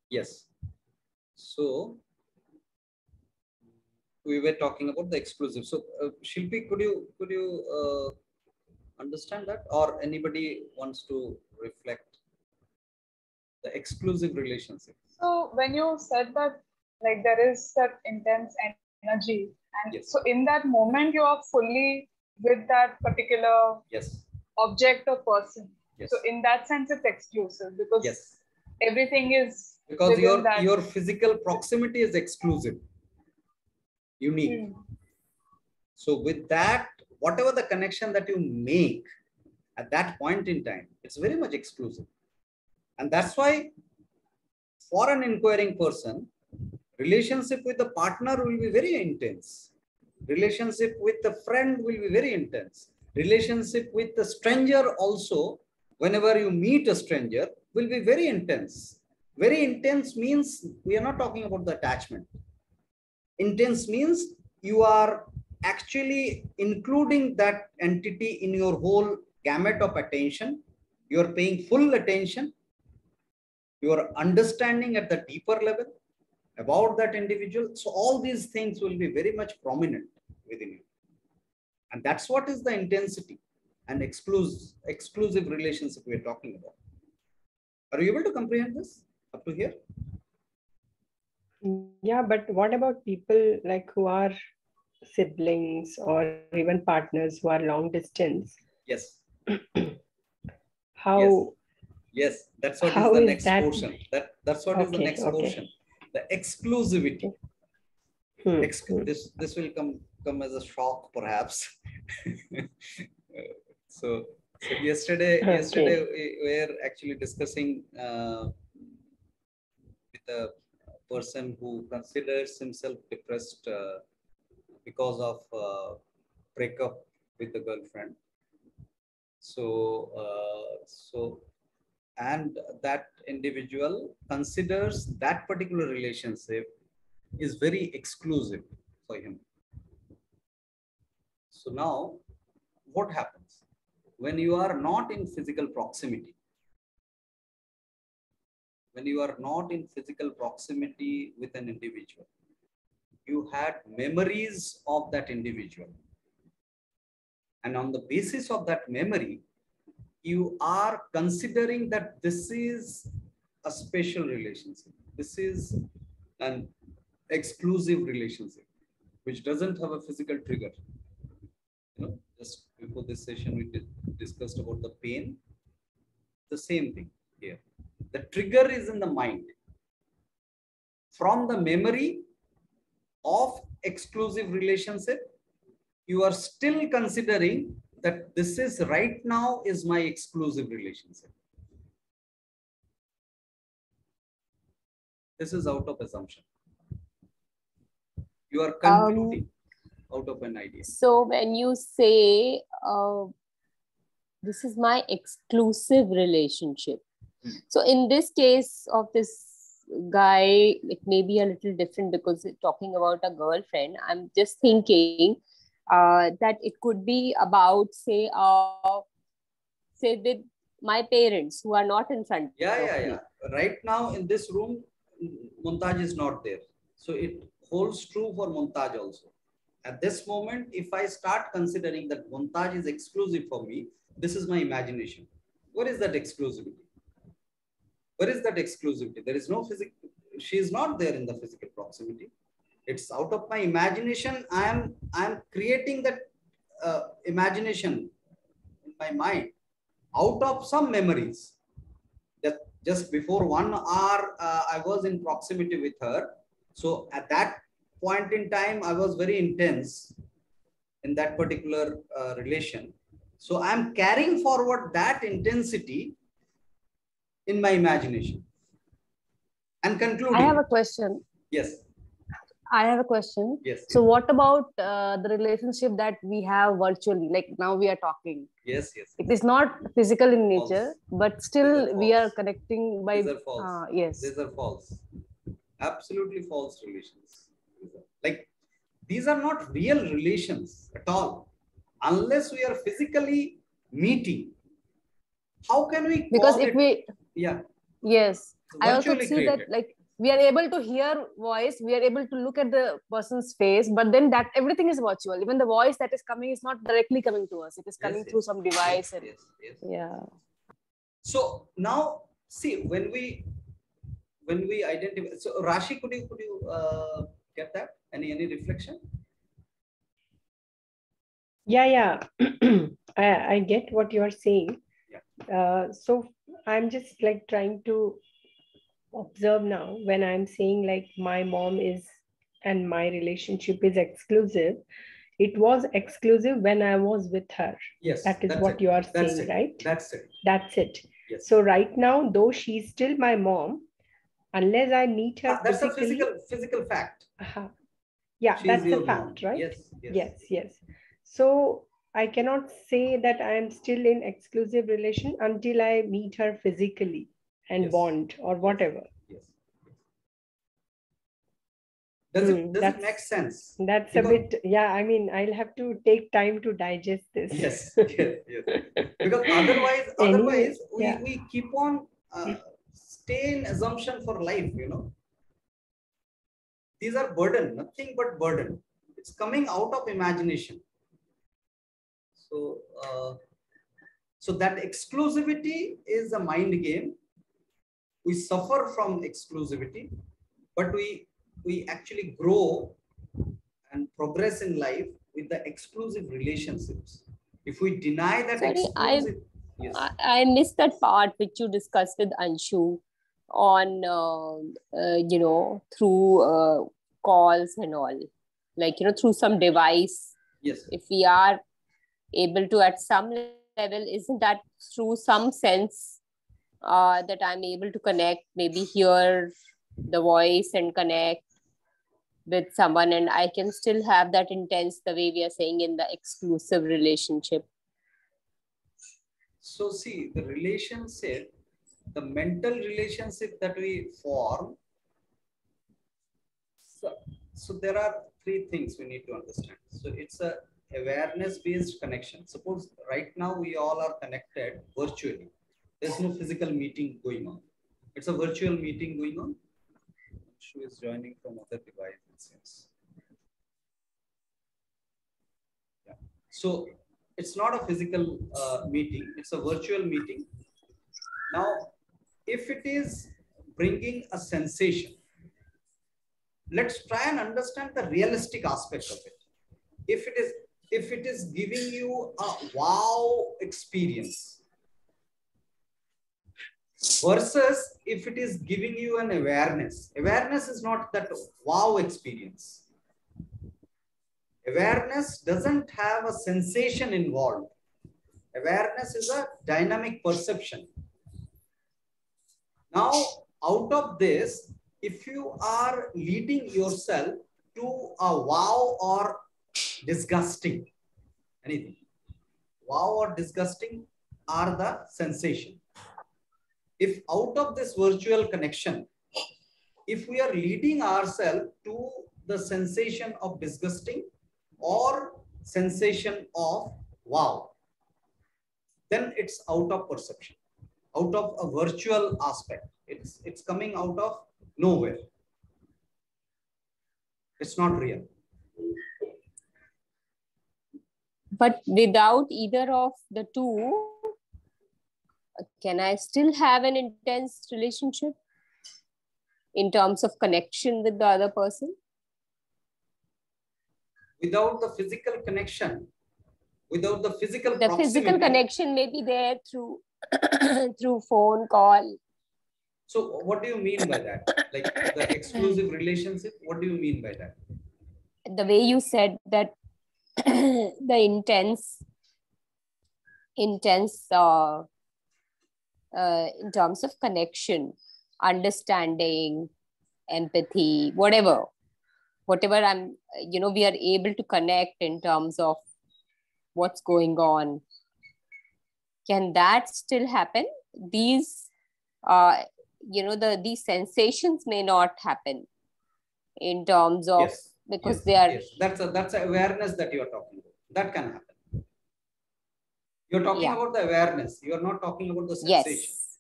Yes. So we were talking about the exclusive. So Shilpi, could you understand that, or anybody wants to reflect the exclusive relationship? So when you said that, like there is that intense energy, and Yes. so in that moment you are fully with that particular Yes. object or person. Yes. So in that sense, it's exclusive because Yes. everything is Because within that. your physical proximity is exclusive, unique. So with that, whatever the connection that you make at that point in time, it's very much exclusive. And that's why for an inquiring person, relationship with the partner will be very intense. Relationship with the friend will be very intense. Relationship with the stranger also, whenever you meet a stranger, will be very intense. Very intense means we are not talking about the attachment. Intense means you are actually including that entity in your whole gamut of attention. You are paying full attention. You are understanding at the deeper level about that individual. So all these things will be very much prominent within you. And that's what is the intensity and exclusive relationship we are talking about. Are you able to comprehend this up to here? Yeah, but what about people like who are siblings or even partners who are long distance? Yes. How? Yes, that's what how is the is next that? portion. That's what is the next portion. The exclusivity. This will come as a shock, perhaps. so yesterday we were actually discussing with a person who considers himself depressed because of breakup with the girlfriend. So and that individual considers that particular relationship is very exclusive for him. So now what happens when you are not in physical proximity? When you are not in physical proximity with an individual, you had memories of that individual. And on the basis of that memory, you are considering that this is a special relationship. This is an exclusive relationship, which doesn't have a physical trigger. You know, just before this session, we discussed about the pain. The same thing here. The trigger is in the mind. From the memory of exclusive relationship, you are still considering that this is right now is my exclusive relationship. This is out of assumption. You are concluding out of an idea. So when you say this is my exclusive relationship, so in this case of this guy, it may be a little different because it's talking about a girlfriend. I'm just thinking that it could be about, say with my parents who are not in front of me. Right now in this room, Muntaj is not there. So it holds true for Muntaj also. At this moment, if I start considering that Muntaj is exclusive for me, this is my imagination. What is that exclusivity? Where is that exclusivity? There is no physical, she is not there in the physical proximity. It's out of my imagination. I am creating that imagination in my mind out of some memories. That just before 1 hour, I was in proximity with her. So at that point in time, I was very intense in that particular relation. So I'm carrying forward that intensity in my imagination and concluding. I have a question. Yes. I have a question. Yes. So what about the relationship that we have virtually? Like now we are talking. Yes. It is not physical in nature, but still we are connecting by. These are false. Yes. These are false. Absolutely false relations. Like these are not real relations at all. Unless we are physically meeting. How can we call because if it? we. Yeah. Yes. I also see created. that like we are able to hear voice, we are able to look at the person's face, but then that everything is virtual. Even the voice that is coming is not directly coming to us. It is coming through some device. Yes, And, yes. yeah. So now, see, when we identify, so Rashi, could you get that? Any reflection? Yeah. I get what you're saying. Yeah. So I'm just like trying to observe now when I'm saying like my mom is and my relationship is exclusive. It was exclusive when I was with her. Yes. That is that's what it. you are That's saying, it. right? That's it. That's it. Yes. So right now, though she's still my mom, unless I meet her That's physically, a physical fact. yeah, She's that's your a fact, mom. right? Yes. Yes. So I cannot say that I am still in exclusive relation until I meet her physically and bond or whatever. Yes. Does it make sense? That's a bit, yeah. I mean, I'll have to take time to digest this. Yes. Because otherwise, Anyway, we keep on stay in assumption for life. These are burden, nothing but burden. It's coming out of imagination. So that exclusivity is a mind game. We suffer from exclusivity, but we actually grow and progress in life with the exclusive relationships. If we deny that exclusive, I missed that part which you discussed with Anshu on through calls and all, like through some device. Yes. If we are able to at some level, isn't that through some sense that I'm able to connect, maybe hear the voice and connect with someone, and I can still have that intense, the way we are saying in the exclusive relationship. So see, the relationship, the mental relationship that we form. So there are three things we need to understand. So it's a awareness-based connection. Suppose right now we all are connected virtually. There's no physical meeting going on. It's a virtual meeting going on. She is joining from other device, it seems. Yeah. So it's not a physical meeting. It's a virtual meeting. Now, if it is bringing a sensation, let's try and understand the realistic aspect of it. If it is giving you a wow experience versus if it is giving you an awareness. Awareness is not that wow experience. Awareness doesn't have a sensation involved. Awareness is a dynamic perception. Now, out of this, if you are leading yourself to a wow or disgusting, anything, wow or disgusting are the sensation. If out of this virtual connection, if we are leading ourselves to the sensation of disgusting or sensation of wow, then it's out of perception, out of a virtual aspect. It's coming out of nowhere. It's not real. But without either of the two, can I still have an intense relationship in terms of connection with the other person? Without the physical connection, without the physical the proximity, physical connection may be there through through phone call. So what do you mean by that? Like the exclusive relationship, what do you mean by that? The way you said that the intense in terms of connection, understanding, empathy, whatever I'm, we are able to connect in terms of what's going on. Can that still happen? These, these sensations may not happen in terms of, because they are. Yes. That's awareness that you are talking about. That can happen. You're talking about the awareness. You are not talking about the sensation. Yes.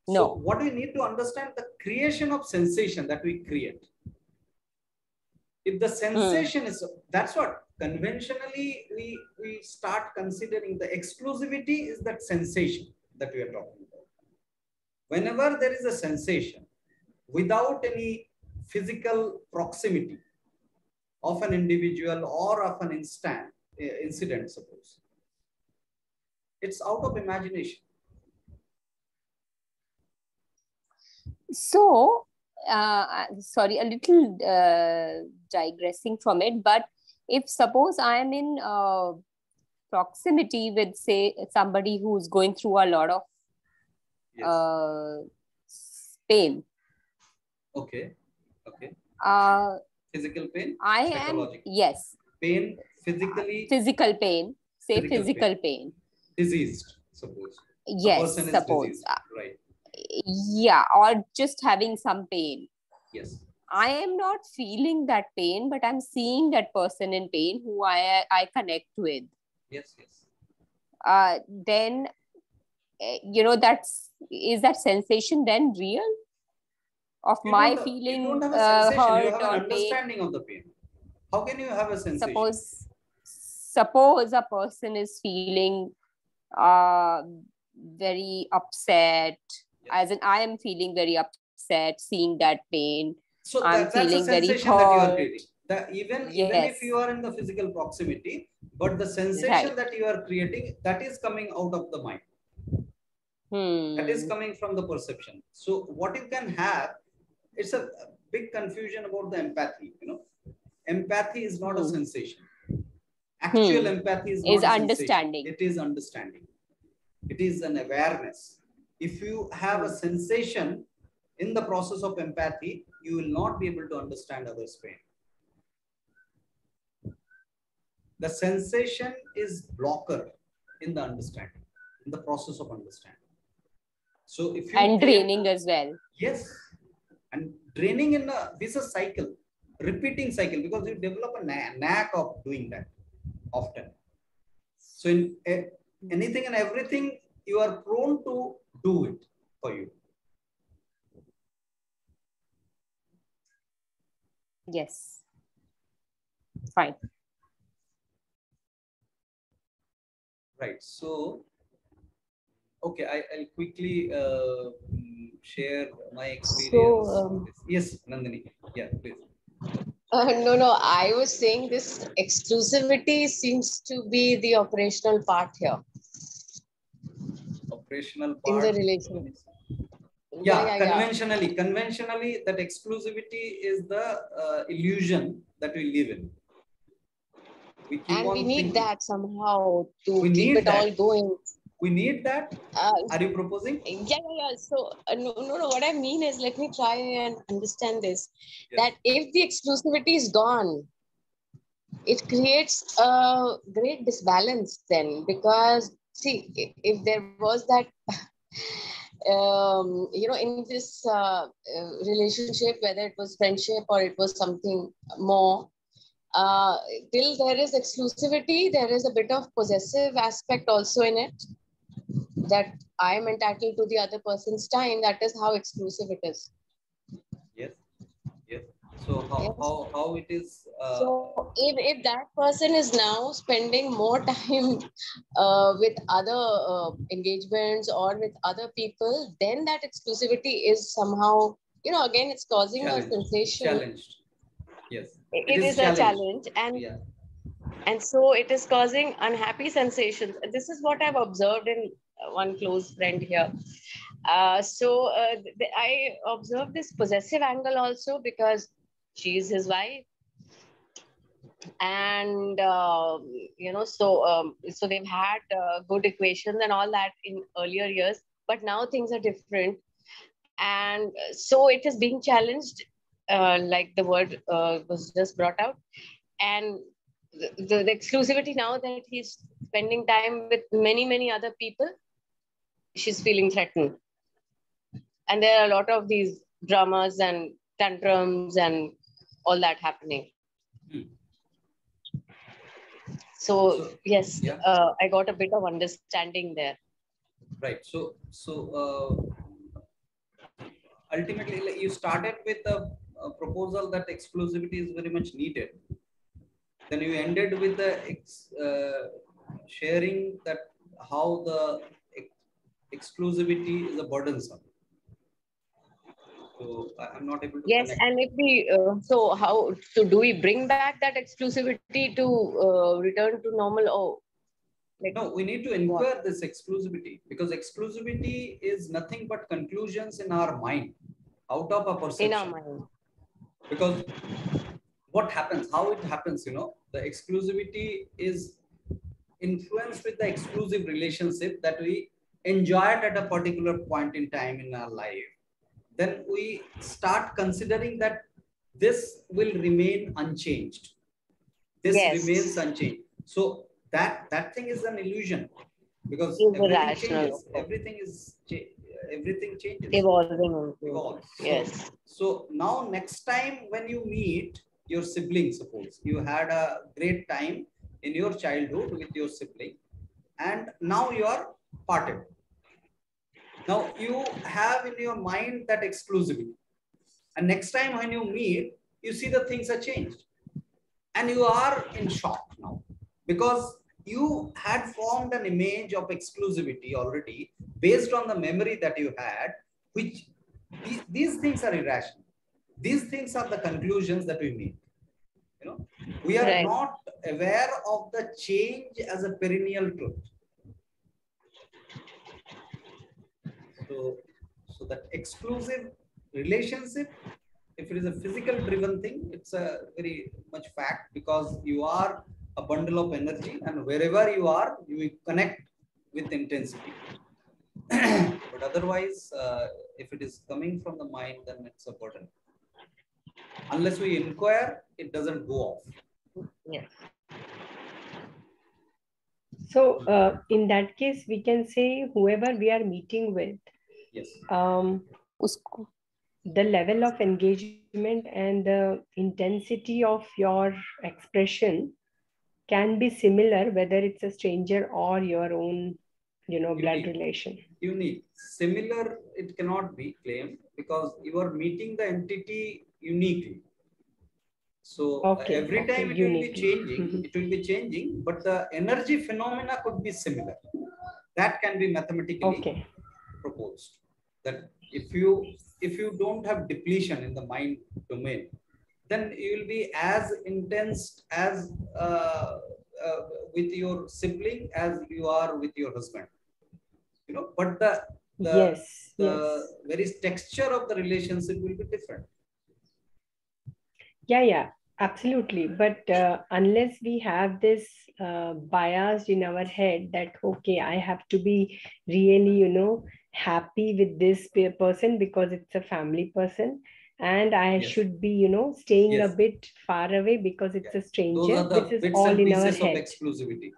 So No. what we need to understand, the creation of sensation that we create. If the sensation is, that's what conventionally we start considering the exclusivity is that sensation that we are talking about. Whenever there is a sensation without any physical proximity of an individual or of an incident, suppose, it's out of imagination. So, sorry, a little digressing from it, but if suppose I am in proximity with, say, somebody who's going through a lot of pain. Okay. Physical pain? I am, yes. Pain, physically? Physical pain. Say physical pain. Diseased, suppose. Yes, a person suppose. Is diseased, right. Yeah, or just having some pain. Yes. I am not feeling that pain, but I'm seeing that person in pain who I connect with. Yes, yes. Then, is that sensation then real? Of my feeling you don't have a sensation, you hurt have or an understanding pain. of the pain. How can you have a sensation? Suppose a person is feeling very upset, as in I am feeling very upset seeing that pain. So I'm that's a feeling very sensation that you are hurt. creating. Even if you are in the physical proximity, but the sensation that you are creating, that is coming out of the mind. That is coming from the perception. So what you can have, it's a big confusion about the empathy. Empathy is not a sensation. Actual empathy is not a understanding. Sensation. It is understanding. It is an awareness. If you have a sensation in the process of empathy, you will not be able to understand others' pain. The sensation is blocker in the understanding, in the process of understanding. So if you draining as well. Yes, and draining in a vicious cycle, repeating cycle, because you develop a knack of doing that often. So in anything and everything, you are prone to do it for you. Yes. Fine. Right. So, okay, I'll quickly share my experience. So, yes, Nandini. Yeah, please. No, I was saying this exclusivity seems to be the operational part here. Operational part? In the relationship. Yeah, conventionally, that exclusivity is the illusion that we live in. We need that somehow to keep it all going. We need that? Are you proposing? Yeah. So, no. What I mean is, let me try and understand this. Yes. That if the exclusivity is gone, it creates a great disbalance then. Because, see, if there was that, in this relationship, whether it was friendship or it was something more, till there is exclusivity, there is a bit of possessive aspect also in it, that I am entitled to the other person's time. That is how exclusive it is. Yes. So how it is? So if that person is now spending more time with other engagements or with other people, then that exclusivity is somehow, again, it's causing a sensation. Challenged. Yes. It is a challenge, and so it is causing unhappy sensations. This is what I've observed in one close friend here. I observed this possessive angle also, because she is his wife, and so they've had good equations and all that in earlier years, but now things are different, and so it is being challenged, like the word was just brought out, and the exclusivity, now that he's spending time with many other people, she's feeling threatened, and there are a lot of these dramas and tantrums and all that happening. So yes, I got a bit of understanding there. Right. So ultimately, like, you started with a proposal that exclusivity is very much needed. Then you ended with the sharing that how the exclusivity is a burdensome. So I'm not able to Yes, connect. and if we so do we bring back that exclusivity to return to normal, or like, No, we need to inquire this exclusivity, because exclusivity is nothing but conclusions in our mind, out of a perception. in our mind? Because what happens, how it happens, the exclusivity is influenced with the exclusive relationship that we enjoyed at a particular point in time in our life. Then we start considering that this will remain unchanged. This Yes. remains unchanged. So that thing is an illusion, because Is everything irrational, changes. Everything changes. Evolving. Evolves. Yes. So now next time when you meet your sibling, suppose you had a great time in your childhood with your sibling, and now you are parted. Now you have in your mind that exclusivity. And next time when you meet, you see the things are changed. And you are in shock now, because you had formed an image of exclusivity already based on the memory that you had, which these things are irrational. These things are the conclusions that we make. We are Right. not aware of the change as a perennial truth. So that exclusive relationship, if it is a physical driven thing, it's a very much fact, because you are a bundle of energy, and wherever you are, you will connect with intensity. But otherwise, if it is coming from the mind, then it's a burden. Unless we inquire, it doesn't go off. Yes. So in that case, we can say whoever we are meeting with, Yes. The level of engagement and the intensity of your expression can be similar, whether it's a stranger or your own, blood relation. Unique. Similar, it cannot be claimed, because you are meeting the entity uniquely. So every time it will be changing, it will be changing, but the energy phenomena could be similar. That can be mathematically proposed. That if you don't have depletion in the mind domain, then you will be as intense as with your sibling as you are with your husband. But the very texture of the relationship will be different. Yeah, absolutely. But unless we have this bias in our head that, okay, I have to be really, happy with this person because it's a family person, and I should be, staying a bit far away because it's a stranger. Those are the this is bits all and in our pieces of head. exclusivity.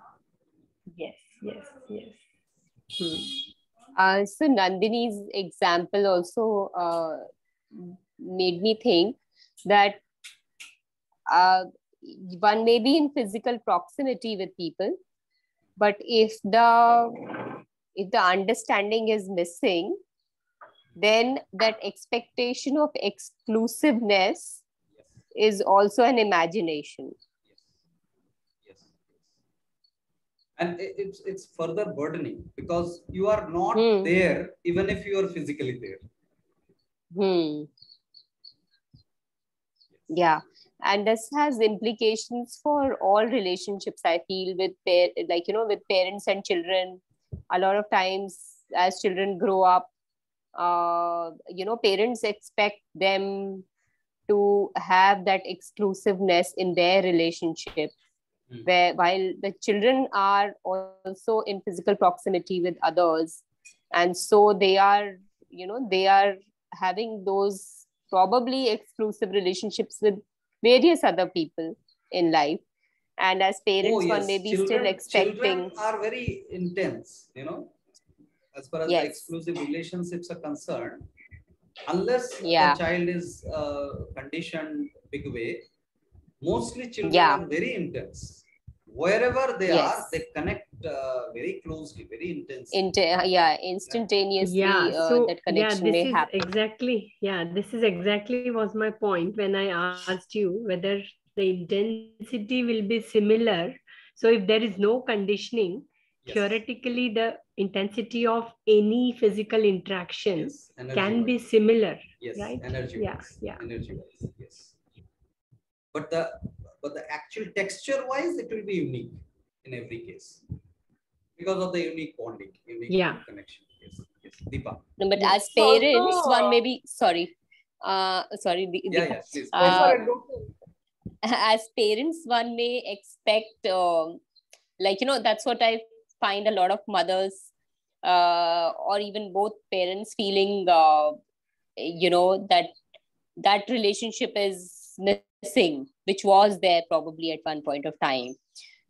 Yes. So Nandini's example also made me think that one may be in physical proximity with people, but if the understanding is missing, then that expectation of exclusiveness is also an imagination. Yes. And it's further burdening, because you are not there even if you are physically there. Yeah. And this has implications for all relationships, I feel, with with parents and children. A lot of times as children grow up, parents expect them to have that exclusiveness in their relationship, where while the children are also in physical proximity with others, and so they are having those probably exclusive relationships with various other people in life. And as parents, one may be still expecting. Children are very intense, as far as the exclusive relationships are concerned. Unless the child is conditioned big way, mostly children are very intense. Wherever they are, they connect very closely, very intensely. Instantaneously. Yeah, so That connection may happen. this is exactly was my point when I asked you whether the intensity will be similar. So if there is no conditioning, Yes. theoretically the intensity of any physical interaction Yes. can be Energy-wise. similar, Yes. right? Energy-wise. Yeah. Energy-wise. Yes. But the actual texture-wise, it will be unique in every case because of the unique bonding, unique connection. Yes. Yes. Deepa. No, but Yes. as parents, Also, one may be sorry. Yeah. Deepa. Please. go for it. Go for it. As parents, one may expect, that's what I find a lot of mothers, or even both parents feeling, that relationship is missing, which was there probably at one point of time,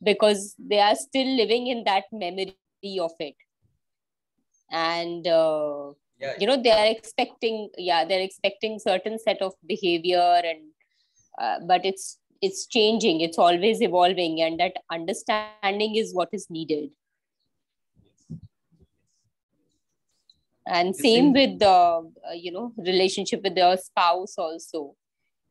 because they are still living in that memory of it. And they're expecting certain set of behavior, and but it's changing, it's always evolving, and that understanding is what is needed. And same with the relationship with your spouse also,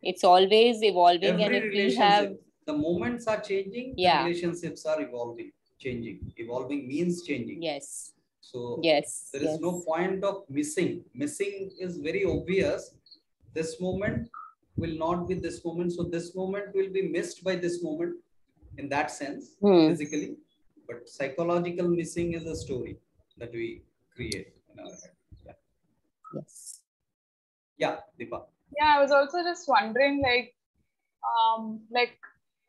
it's always evolving. Every And if we relationship, have, the moments are changing, the relationships are evolving, changing. Evolving means changing. Yes. So Yes. there is no point of missing. Missing is very obvious. This moment will not be this moment. So this moment will be missed by this moment in that sense, physically. But psychological missing is a story that we create in our head. Yeah. Yes. Yeah, Deepa. Yeah, I was also just wondering, like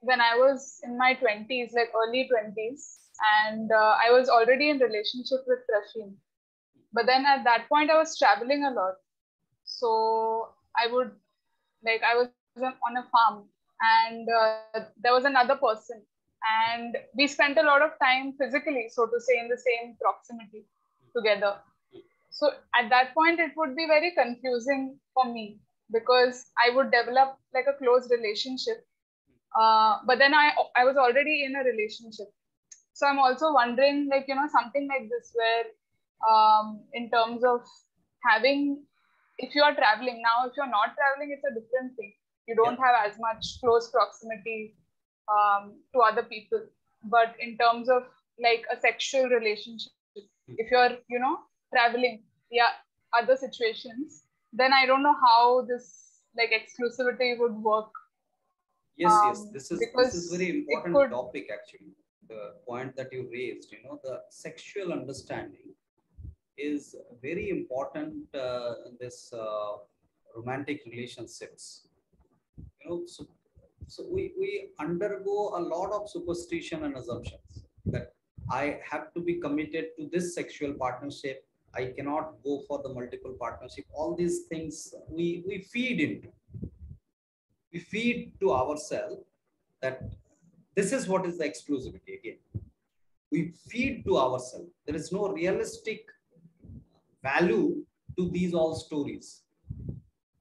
when I was in my 20s, like early 20s, and I was already in relationship with Rasheen. But then at that point, I was traveling a lot. So I was on a farm, and there was another person. And we spent a lot of time physically, so to say, in the same proximity together. So at that point, it would be very confusing for me because I would develop like a close relationship. But then I was already in a relationship. So I'm also wondering, something like this where in terms of having, if you are traveling now, if you're not traveling, it's a different thing. You don't have as much close proximity to other people. But in terms of like a sexual relationship, if you're, traveling, other situations, then I don't know how this like exclusivity would work. Yes. This is very important topic actually. The point that you raised, the sexual understanding is very important in this romantic relationships. So we undergo a lot of superstition and assumptions that I have to be committed to this sexual partnership. I cannot go for the multiple partnership. All these things we feed into. We feed to ourselves that this is what is the exclusivity again. We feed to ourselves. There is no realistic value to these all stories.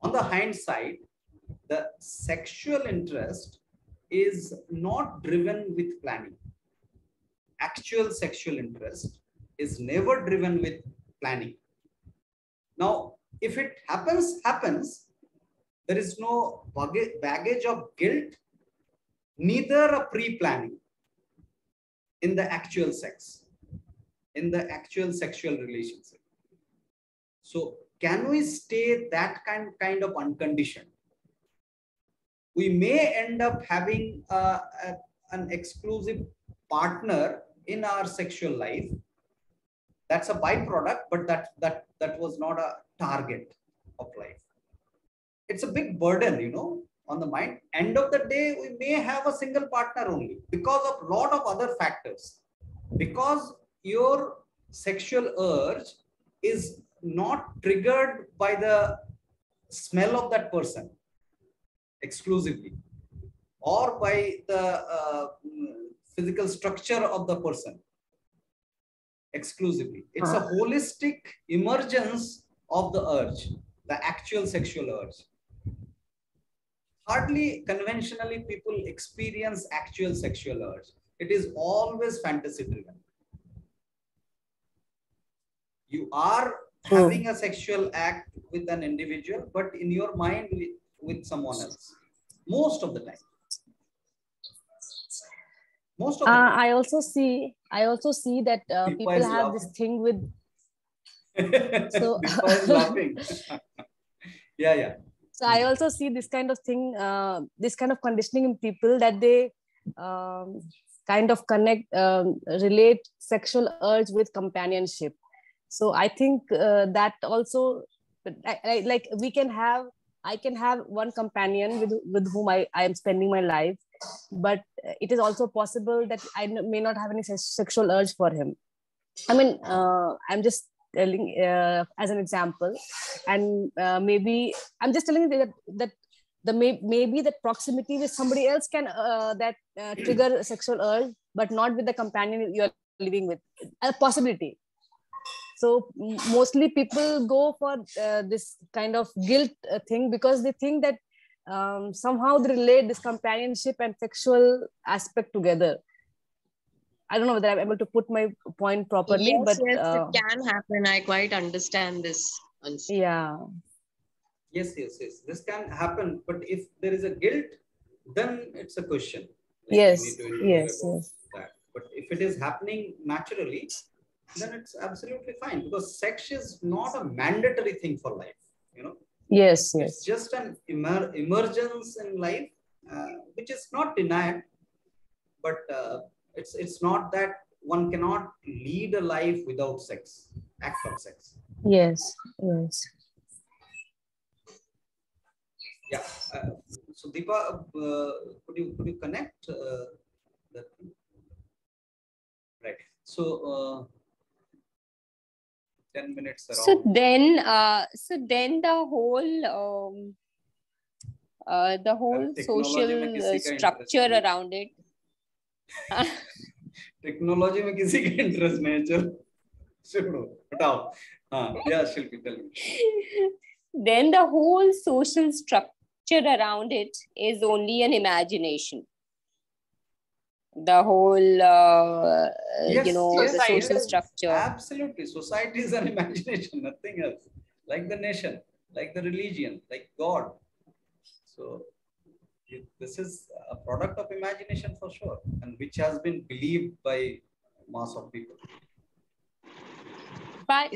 On the hindsight, the sexual interest is not driven with planning. Actual sexual interest is never driven with planning. Now, if it happens, there is no baggage of guilt, neither a pre-planning in the actual sex, in the actual sexual relationship. So can we stay that kind of unconditioned? We may end up having an exclusive partner in our sexual life. That's a byproduct, but that was not a target of life. It's a big burden, on the mind. End of the day, we may have a single partner only because of a lot of other factors. Because your sexual urge is not triggered by the smell of that person exclusively or by the physical structure of the person exclusively. It's a holistic emergence of the urge, the actual sexual urge. Hardly conventionally people experience actual sexual urge. It is always fantasy driven. You are having a sexual act with an individual, but in your mind with someone else. Most of the time. Most of the time. I also see that Deepa people is have this laughing. thing with. So Deepa is laughing. Yeah. So I also see this kind of thing, this kind of conditioning in people, that they kind of relate sexual urge with companionship. So I think that also, like I can have one companion with whom I am spending my life, but it is also possible that I may not have any sexual urge for him. I mean, I'm just telling as an example, and maybe I'm just telling you that maybe that proximity with somebody else can trigger a sexual urge, but not with the companion you're living with. A possibility. So mostly people go for this kind of guilt thing, because they think that somehow they relate this companionship and sexual aspect together. I don't know whether I'm able to put my point properly, Yes, but yes, it can happen. I quite understand this. yeah. Yes. This can happen, but if there is a guilt, then it's a question. Like, Yes, you need to inquire yes. that. But if it is happening naturally, then it's absolutely fine, because sex is not a mandatory thing for life. Yes. It's just an emergence in life, which is not denied, but it's not that one cannot lead a life without sex, act of sex. Yes. Yeah. So Deepa, could you connect that thing? Right. So 10 minutes around. So then the whole social structure around it. Technology में किसी का interest नहीं है, चलो छोड़ो हटाओ. Yeah, Shilpi, tell me. Then the whole social structure around it is only an imagination. The whole Yes, the social structure. Absolutely. Society is an imagination, nothing else. Like the nation, like the religion, like God. So this is a product of imagination for sure, and which has been believed by mass of people. But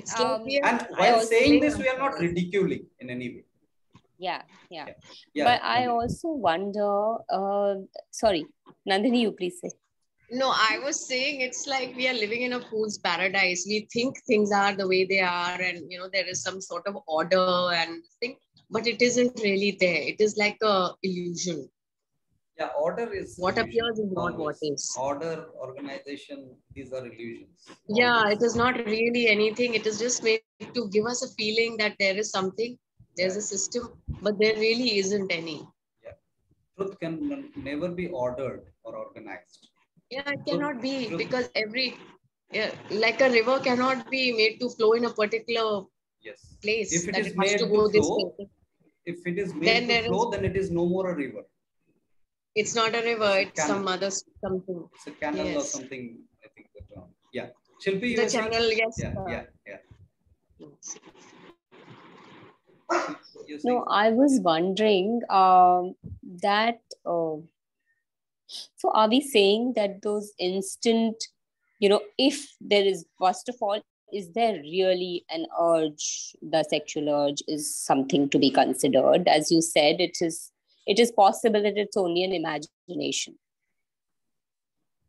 and while saying this, we are not ridiculing in any way. Yeah. Nandini. But I also wonder, sorry, Nandini, you please say. No, I was saying it's like we are living in a fool's paradise. We think things are the way they are, and there is some sort of order and thing, but it isn't really there. It is like a illusion. Yeah, order is what illusion. Appears is not Always. what is. Order, organization, these are illusions. Yeah, Always. it is not really anything. It is just made to give us a feeling that there is something, there's a system, but there really isn't any. Yeah, truth can never be ordered or organized. Yeah, it cannot be, because like a river cannot be made to flow in a particular place. If it that is it has made to go to this flow, way. if it is made to flow, then it is no more a river. It's not a river. It's some other something. It's a canal or something. I think the term. Yeah, Shilpi, the channel. Yes. Yeah. No, I was wondering that. So are we saying that those instant, if there is, first of all, is there really an urge? The sexual urge is something to be considered. As you said, it is possible that it's only an imagination.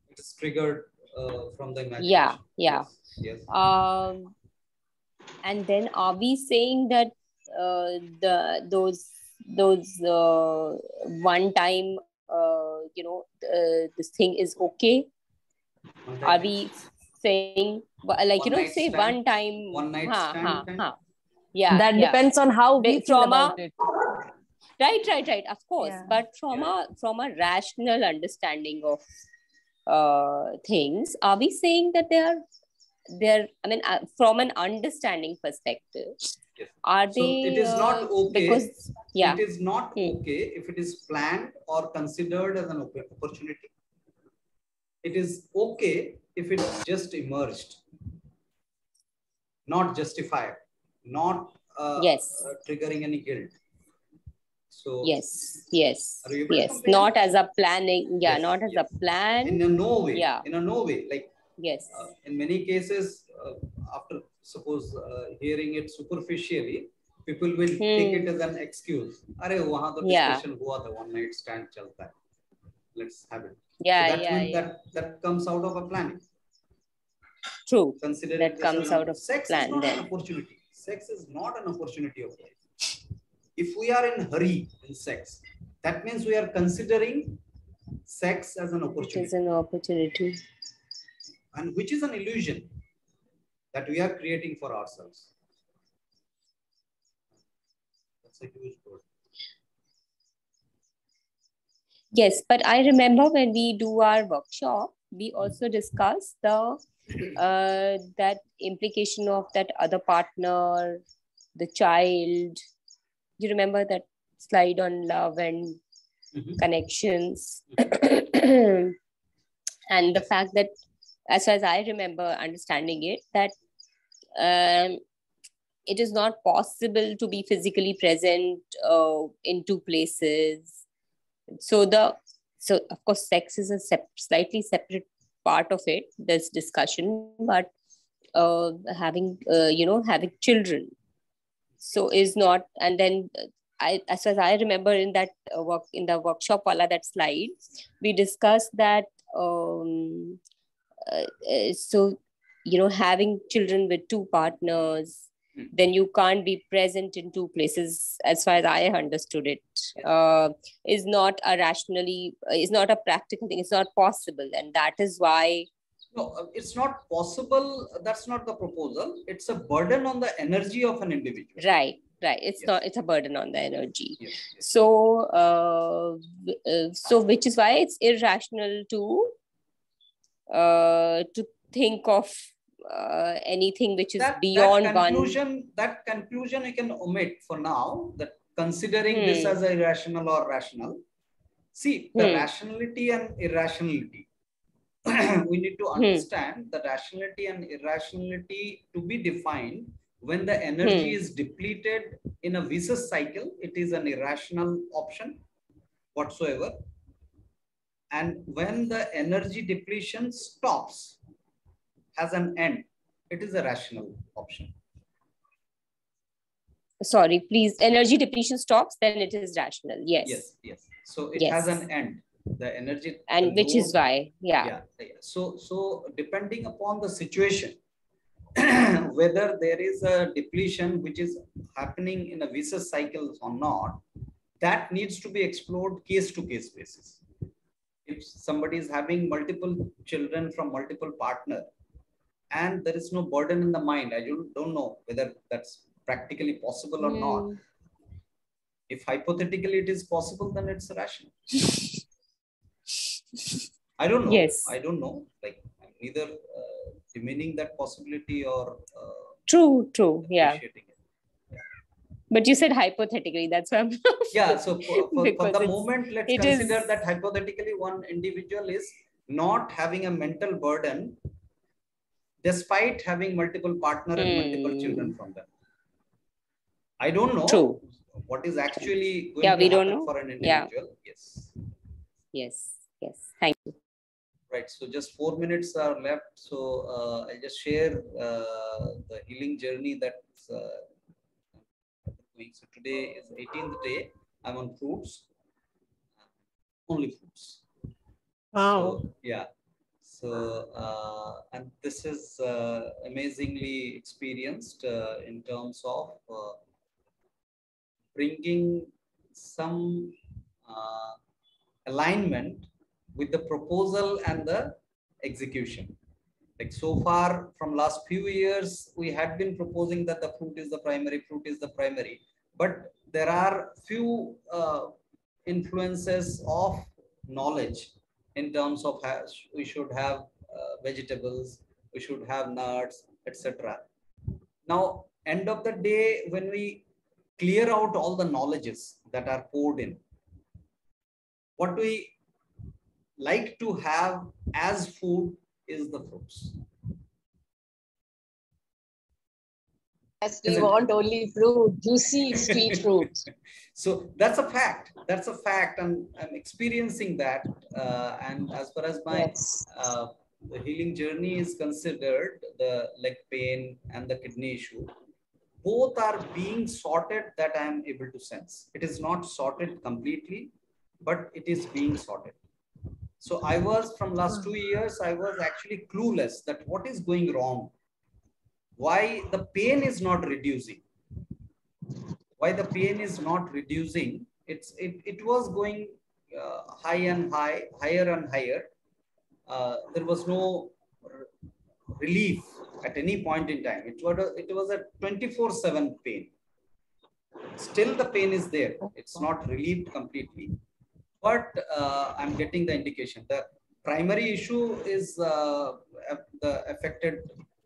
It is triggered from the imagination. Yeah. Yes. And then are we saying that those one time this thing is okay? Are we saying say one time? One night stand. Yeah, that depends on how we feel about it. Right, of course. Yeah. But from a rational understanding of things, are we saying that they're from an understanding perspective, are they? So it is not okay because it is not okay if it is planned or considered as an opportunity. It is okay if it just emerged. not justified, not Yes. triggering any guilt. So Yes, yes, are you able to yes. compare Not it? as a planning. Yeah, Yes, not as yes. a plan. In a no way. Yeah. In a no way. Like Yes. in many cases, after suppose hearing it superficially, people will take it as an excuse. Arey, wahan to discussion hua tha, one night stand chalta hai. Let's have it. Yeah, So that yeah, will yeah. that comes out of a planning. True. Considering That this as comes out of sex is plan not then. an opportunity. Sex is not an opportunity of life. If we are in hurry in sex, that means we are considering sex as an It opportunity. is an opportunity. And which is an illusion that we are creating for ourselves. That's a huge word. Yes, but I remember when we do our workshop, we also discuss the that implication of that other partner, the child. You remember that slide on love and connections, and the fact that, as far as I remember understanding it, that it is not possible to be physically present in two places. So of course sex is a slightly separate part of it, this discussion, but having having children so is not. And then as far as I remember in that in the workshop wala, that slide we discussed that so having children with two partners, then you can't be present in two places, as far as I understood it. Is not a practical thing. It's not possible, and that is why. No, it's not possible. That's not the proposal. It's a burden on the energy of an individual. Right. It's not. It's a burden on the energy. Yes. So, so which is why it's irrational to think of anything which is beyond that conclusion you can omit for now, that considering this as irrational or rational. See, the rationality and irrationality. We need to understand the rationality and irrationality to be defined. When the energy is depleted in a vicious cycle, it is an irrational option whatsoever. And when the energy depletion stops, has an end, it is a rational option. Sorry, please. Energy depletion stops, then it is rational. Yes. So it has an end. The energy, and which is why, So depending upon the situation, whether there is a depletion which is happening in a vicious cycle or not, that needs to be explored case to case basis. If somebody is having multiple children from multiple partners, and there is no burden in the mind, I don't know whether that's practically possible or not. If hypothetically it is possible, then it's rational. I don't know. Yes. I don't know. Like, I'm neither demeaning that possibility or true. Yeah. It. But you said hypothetically. That's why I'm So for the moment, let's consider that hypothetically one individual is not having a mental burden despite having multiple partners and multiple children from them. I don't know what is actually going to happen for an individual. Yes. Thank you. Right. So just 4 minutes are left. So I'll just share the healing journey that's going. So today is 18th day. I'm on fruits. Only fruits. Wow. So, and this is amazingly experienced in terms of bringing some alignment with the proposal and the execution. Like so far from last few years, we had been proposing that the fruit is the primary, but there are few influences of knowledge in terms of we should have vegetables, we should have nuts, etc. Now, end of the day, when we clear out all the knowledges that are poured in, what we like to have as food is the fruits. Yes, we want only fruit, juicy street fruit. So that's a fact. That's a fact, and I'm experiencing that. And as far as my Yes. the healing journey is considered, the leg pain and the kidney issue, both are being sorted, that I am able to sense. It is not sorted completely, but it is being sorted. So I was, from last 2 years, I was actually clueless that what is going wrong, why the pain is not reducing, why the pain is not reducing. It was going higher and higher. There was no relief at any point in time. It was a 24/7 pain. Still the pain is there. It's not relieved completely, but I'm getting the indication. The primary issue is the affected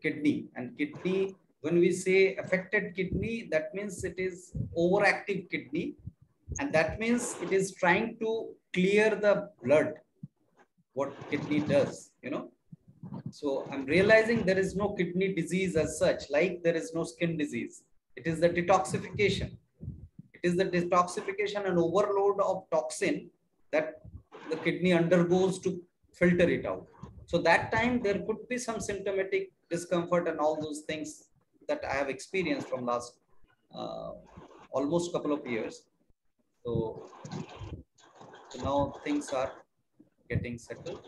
kidney. And kidney, when we say affected kidney, that means it is overactive kidney. And that means it is trying to clear the blood, what kidney does, So I'm realizing there is no kidney disease as such, like there is no skin disease. It is the detoxification. It is the detoxification and overload of toxin that the kidney undergoes to filter it out. So that time there could be some symptomatic discomfort and all those things that I have experienced from last almost couple of years. So now things are getting settled.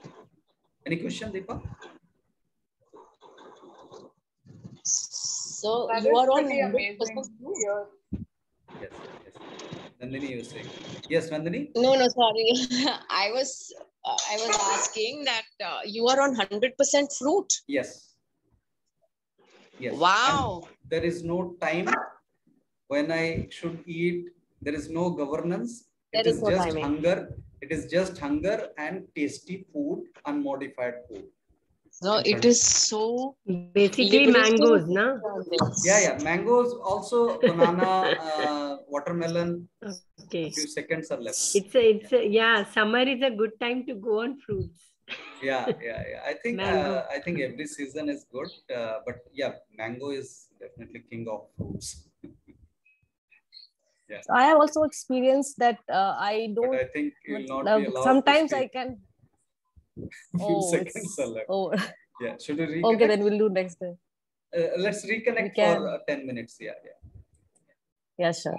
Any question, Deepa? So That you is are on pretty 100% amazing fruit? to hear. Yes. Nandini, you saying? Yes, Nandini? No, sorry. I was asking that you are on 100% fruit. Yes. Wow. And there is no time when I should eat. There is no governance. It is no just timing. hunger. It is just hunger and tasty food, unmodified food. No, it is so basically mangoes, na? Yeah. Mangoes, also banana, watermelon. Okay. A few seconds are left. Yeah, summer is a good time to go on fruits. Yeah. I think every season is good, but yeah, mango is definitely king of fruits. Yeah. So I have also experienced that I don't. But I think you'll not be allowed. Sometimes to I can. Few seconds are left. Oh. Yeah. Should we reconnect? Okay, then we'll do next day. Let's reconnect for 10 minutes. Yeah. Yeah, sure.